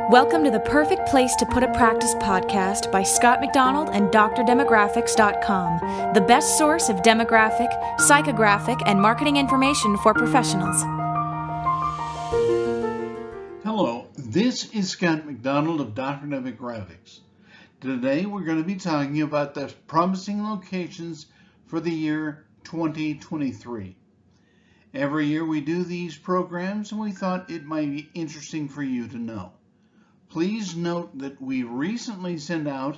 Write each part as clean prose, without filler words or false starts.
Welcome to the perfect place to put a practice podcast by Scott McDonald and DrDemographics.com, the best source of demographic, psychographic, and marketing information for professionals. Hello, this is Scott McDonald of Dr. Demographics. Today we're going to be talking about the promising locations for the year 2023. Every year we do these programs and we thought it might be interesting for you to know. Please note that we recently sent out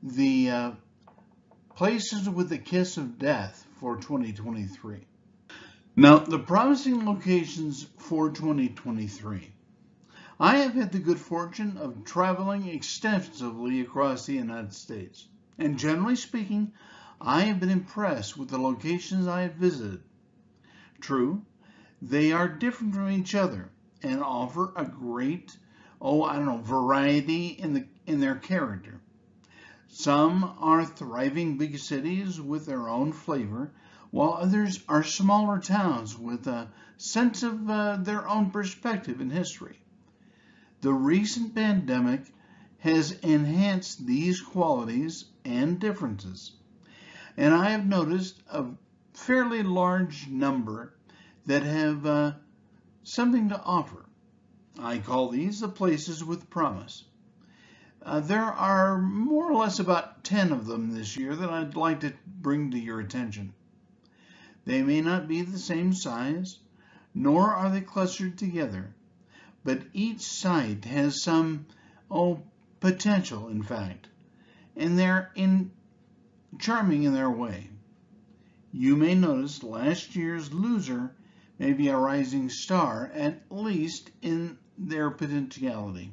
the places with the kiss of death for 2023. Now, the promising locations for 2023. I have had the good fortune of traveling extensively across the United States, and generally speaking, I have been impressed with the locations I have visited. True, they are different from each other and offer a great variety in their character. Some are thriving big cities with their own flavor, while others are smaller towns with a sense of their own perspective and history. The recent pandemic has enhanced these qualities and differences, and I have noticed a fairly large number that have something to offer. I call these the places with promise. There are more or less about 10 of them this year that I'd like to bring to your attention. They may not be the same size, nor are they clustered together, but each site has some potential, in fact, and they're charming in their way. You may notice last year's loser may be a rising star, at least in their potentiality.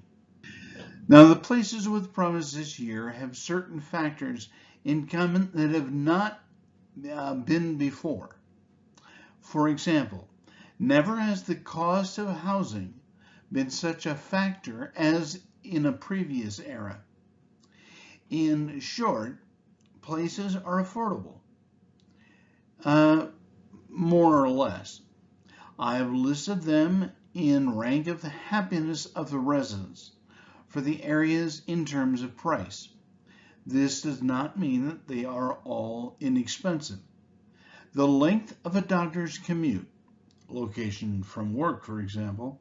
Now, the places with promise this year have certain factors in common that have not been before. For example, never has the cost of housing been such a factor as in a previous era. In short, places are affordable, more or less. I have listed them in rank of the happiness of the residents for the areas in terms of price. This does not mean that they are all inexpensive. The length of a doctor's commute, location from work for example,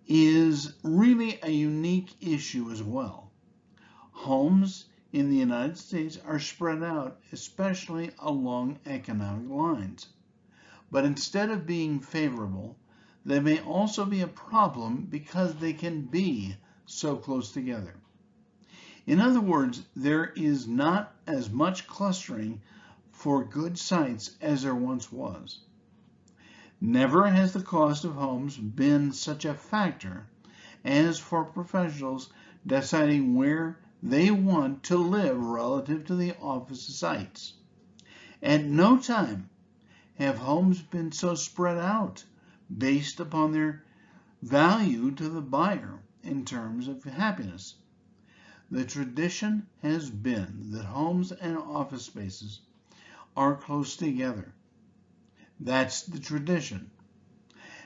is really a unique issue as well. Homes in the United States are spread out, especially along economic lines. But instead of being favorable, they may also be a problem because they can be so close together. In other words, there is not as much clustering for good sites as there once was. Never has the cost of homes been such a factor as for professionals deciding where they want to live relative to the office sites. At no time have homes been so spread out based upon their value to the buyer in terms of happiness. The tradition has been that homes and office spaces are close together. That's the tradition.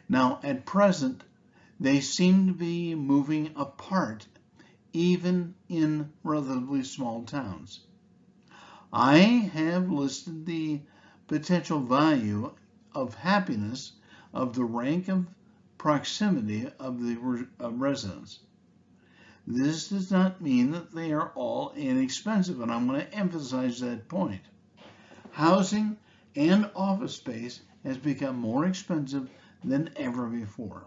Now, at present, they seem to be moving apart, even in relatively small towns. I have listed the potential value of happiness of the rank of proximity of the residents. This does not mean that they are all inexpensive, and I'm going to emphasize that point. Housing and office space has become more expensive than ever before.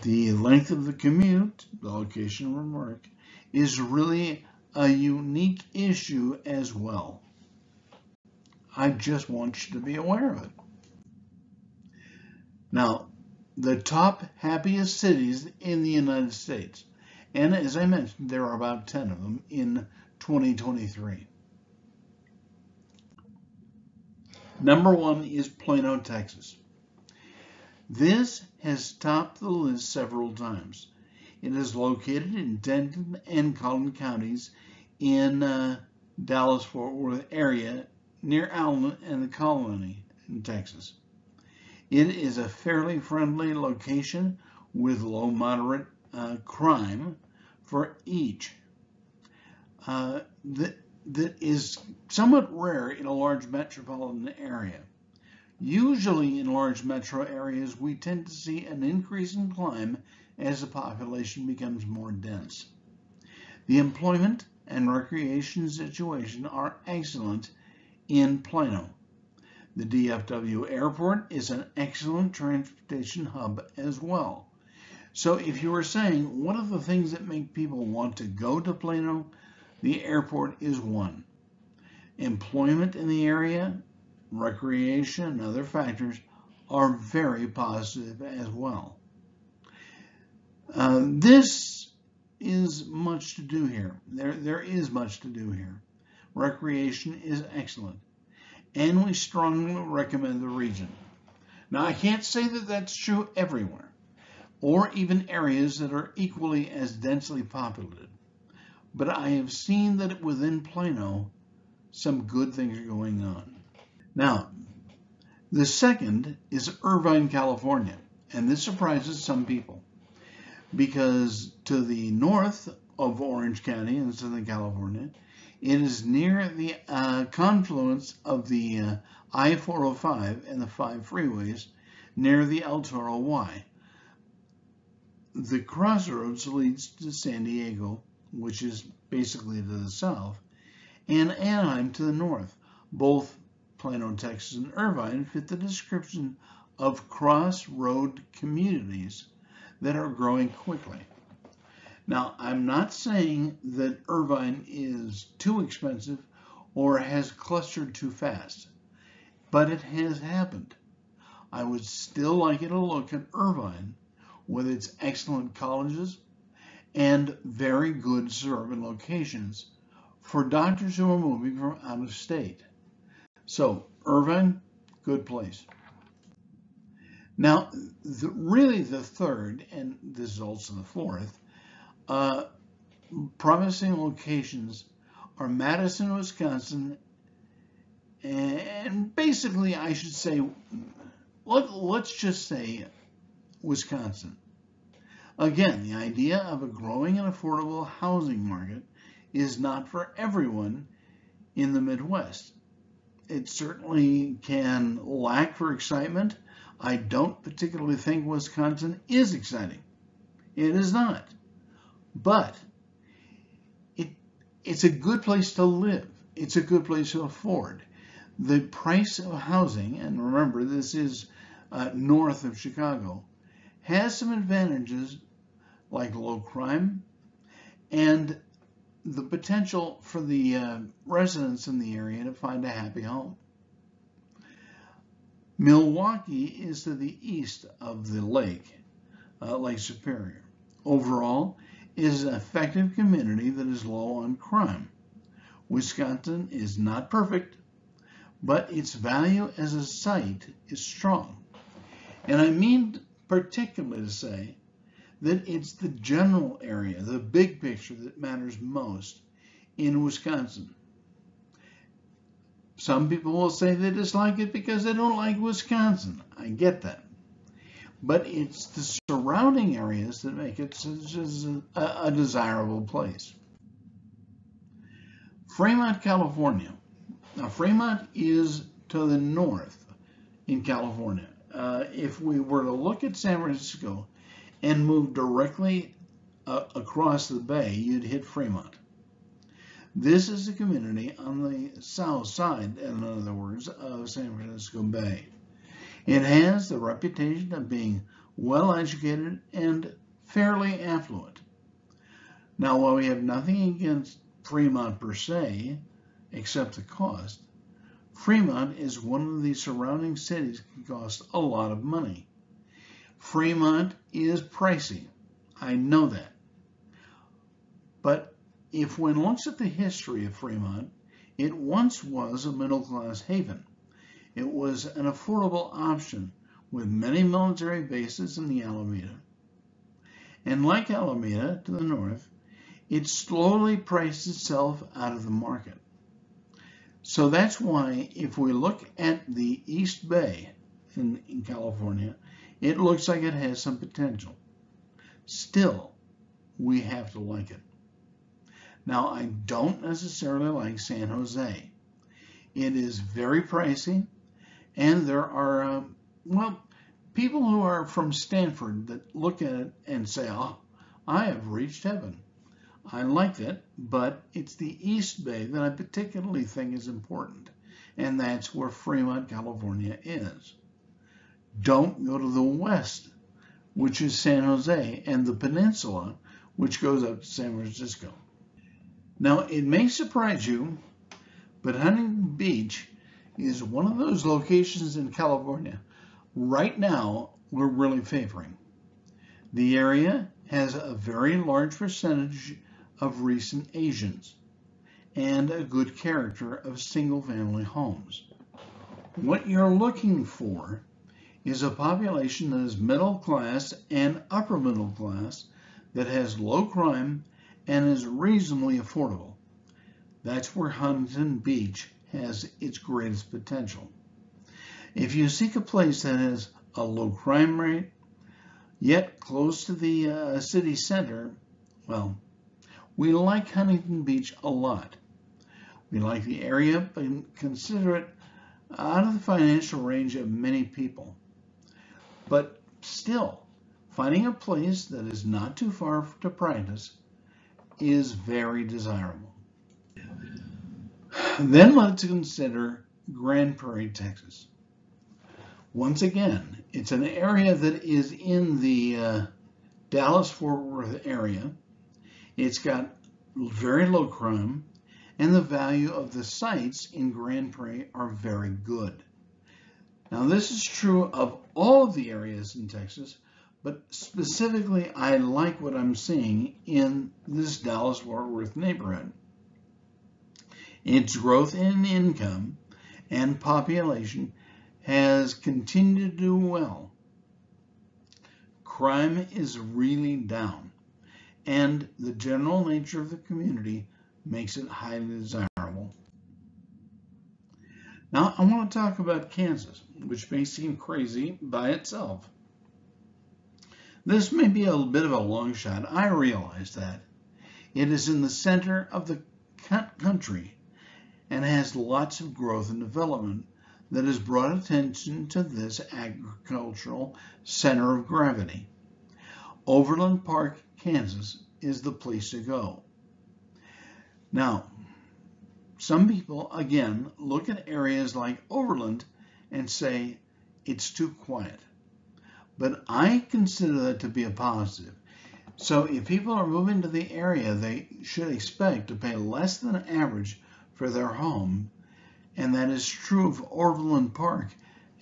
The length of the commute, the location from work, is really a unique issue as well. I just want you to be aware of it. Now, the top happiest cities in the United States, and as I mentioned, there are about 10 of them in 2023. Number 1 is Plano, Texas. This has topped the list several times. It is located in Denton and Collin counties in Dallas-Fort Worth area near Allen and the Colony in Texas. It is a fairly friendly location with low moderate crime for each. That is somewhat rare in a large metropolitan area. Usually in large metro areas, we tend to see an increase in crime as the population becomes more dense. The employment and recreation situation are excellent in Plano. The DFW airport is an excellent transportation hub as well. So if you were saying, what are the things that make people want to go to Plano? The airport is one. Employment in the area, recreation, and other factors are very positive as well. This is much to do here. There is much to do here. Recreation is excellent, and we strongly recommend the region. Now, I can't say that that's true everywhere, or even areas that are equally as densely populated. But I have seen that within Plano, some good things are going on. Now, the second is Irvine, California, and this surprises some people because to the north of Orange County in Southern California, it is near the confluence of the I-405 and the 5 freeways near the El Toro Y. The crossroads leads to San Diego, which is basically to the south, and Anaheim to the north. Both Plano, Texas, and Irvine fit the description of crossroad communities that are growing quickly. Now, I'm not saying that Irvine is too expensive or has clustered too fast, but it has happened. I would still like you to look at Irvine with its excellent colleges and very good suburban locations for doctors who are moving from out of state. So, Irvine, good place. Now, really the third, and this is also the fourth, promising locations are Madison, Wisconsin, and basically I should say, let's just say Wisconsin. Again, the idea of a growing and affordable housing market is not for everyone in the Midwest. It certainly can lack for excitement. I don't particularly think Wisconsin is exciting. It is not. But it's a good place to live. It's a good place to afford. The price of housing, and remember this is north of Chicago, has some advantages like low crime and the potential for the residents in the area to find a happy home. Milwaukee is to the east of the lake, Lake Superior. Overall, it is an effective community that is low on crime. Wisconsin is not perfect, but its value as a site is strong. And I mean particularly to say that it's the general area, the big picture that matters most in Wisconsin. Some people will say they dislike it because they don't like Wisconsin. I get that. But it's the surrounding areas that make it such a desirable place. Fremont, California. Now, Fremont is to the north in California. If we were to look at San Francisco and move directly across the bay, you'd hit Fremont. This is a community on the south side, in other words, of San Francisco Bay. It has the reputation of being well educated and fairly affluent. Now, while we have nothing against Fremont per se, except the cost, Fremont is one of the surrounding cities that can cost a lot of money. Fremont is pricey. I know that. But if one looks at the history of Fremont, it once was a middle-class haven. It was an affordable option with many military bases in the Alameda. And like Alameda to the north, it slowly priced itself out of the market. So that's why if we look at the East Bay in California, it looks like it has some potential. Still, we have to like it. Now, I don't necessarily like San Jose. It is very pricey, and there are, well, people who are from Stanford that look at it and say, oh, I have reached heaven. I like it, but it's the East Bay that I particularly think is important, and that's where Fremont, California is. Don't go to the west, which is San Jose, and the peninsula, which goes up to San Francisco. Now, it may surprise you, but Huntington Beach is one of those locations in California right now we're really favoring. The area has a very large percentage of recent Asians and a good character of single-family homes. What you're looking for is a population that is middle class and upper middle class that has low crime and is reasonably affordable. That's where Huntington Beach has its greatest potential. If you seek a place that has a low crime rate, yet close to the city center, well, we like Huntington Beach a lot. We like the area, but consider it out of the financial range of many people. But still, finding a place that is not too far to practice is very desirable. Then let's consider Grand Prairie, Texas. Once again, it's an area that is in the Dallas-Fort Worth area. It's got very low crime, and the value of the sites in Grand Prairie are very good. Now, this is true of all of the areas in Texas, but specifically, I like what I'm seeing in this Dallas-Fort Worth neighborhood. Its growth in income and population has continued to do well. Crime is really down, and the general nature of the community makes it highly desirable. Now, I want to talk about Kansas, which may seem crazy by itself. This may be a bit of a long shot. I realize that. It is in the center of the country and has lots of growth and development that has brought attention to this agricultural center of gravity. Overland Park, Kansas is the place to go. Now, some people, again, look at areas like Overland and say it's too quiet. But I consider that to be a positive. So if people are moving to the area, they should expect to pay less than average for their home. And that is true of Overland Park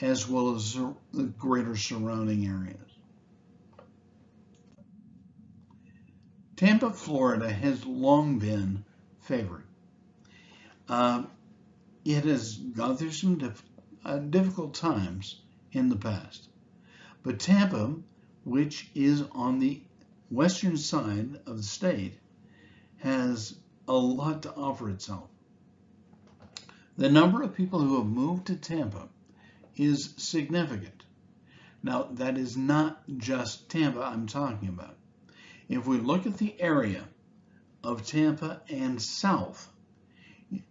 as well as the greater surrounding areas. Tampa, Florida has long been favored. It has gone through some difficult times in the past. But Tampa, which is on the western side of the state, has a lot to offer itself. The number of people who have moved to Tampa is significant. Now, that is not just Tampa I'm talking about. If we look at the area of Tampa and south,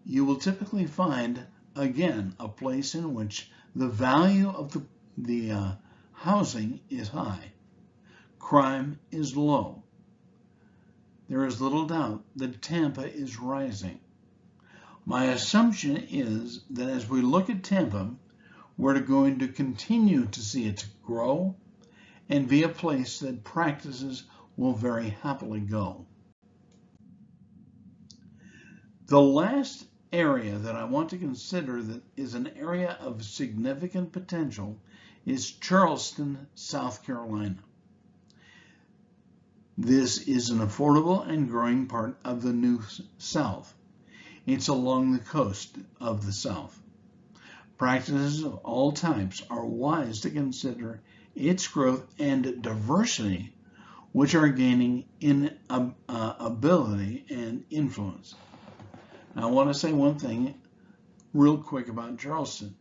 you will typically find, again, a place in which the value of the housing is high. Crime is low. There is little doubt that Tampa is rising. My assumption is that as we look at Tampa, we're going to continue to see it grow and be a place that practices will very happily go. The last area that I want to consider that is an area of significant potential is Charleston, South Carolina. This is an affordable and growing part of the New South. It's along the coast of the South. Practices of all types are wise to consider its growth and diversity, which are gaining in ability and influence. Now, I want to say one thing real quick about Charleston.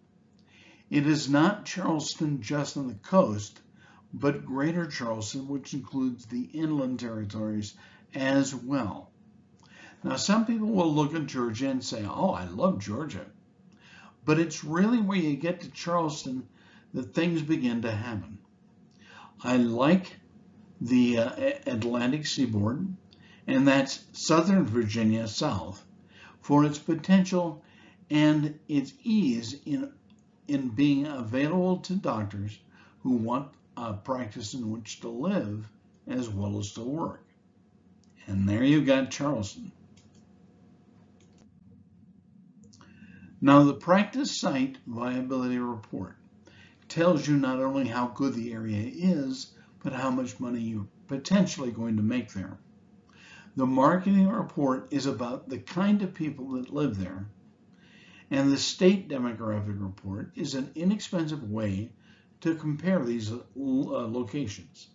It is not Charleston just on the coast, but Greater Charleston, which includes the inland territories as well. Now, some people will look at Georgia and say, oh, I love Georgia. But it's really where you get to Charleston that things begin to happen. I like the Atlantic seaboard, and that's Southern Virginia south, for its potential and its ease in being available to doctors who want a practice in which to live as well as to work. And there you got Charleston. Now, the practice site viability report tells you not only how good the area is, but how much money you're potentially going to make there. The marketing report is about the kind of people that live there, and the state demographic report is an inexpensive way to compare these locations.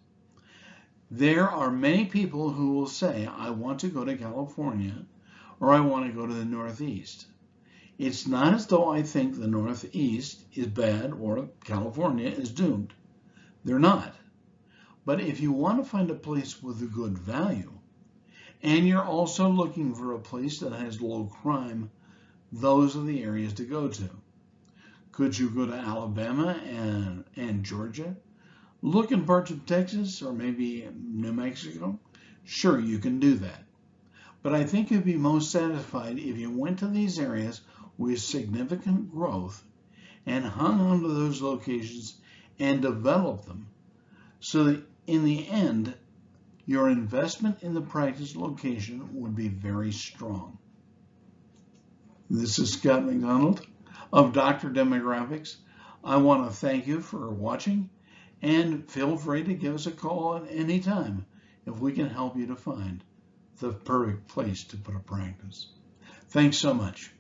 There are many people who will say, I want to go to California, or I want to go to the Northeast. It's not as though I think the Northeast is bad or California is doomed. They're not. But if you want to find a place with a good value, and you're also looking for a place that has low crime, those are the areas to go to. Could you go to Alabama and Georgia? Look in parts of Texas or maybe New Mexico? Sure, you can do that. But I think you'd be most satisfied if you went to these areas with significant growth and hung on to those locations and developed them so that in the end, your investment in the practice location would be very strong. This is Scott McDonald of Dr. Demographics. I want to thank you for watching, and feel free to give us a call at any time if we can help you to find the perfect place to put a practice. Thanks so much.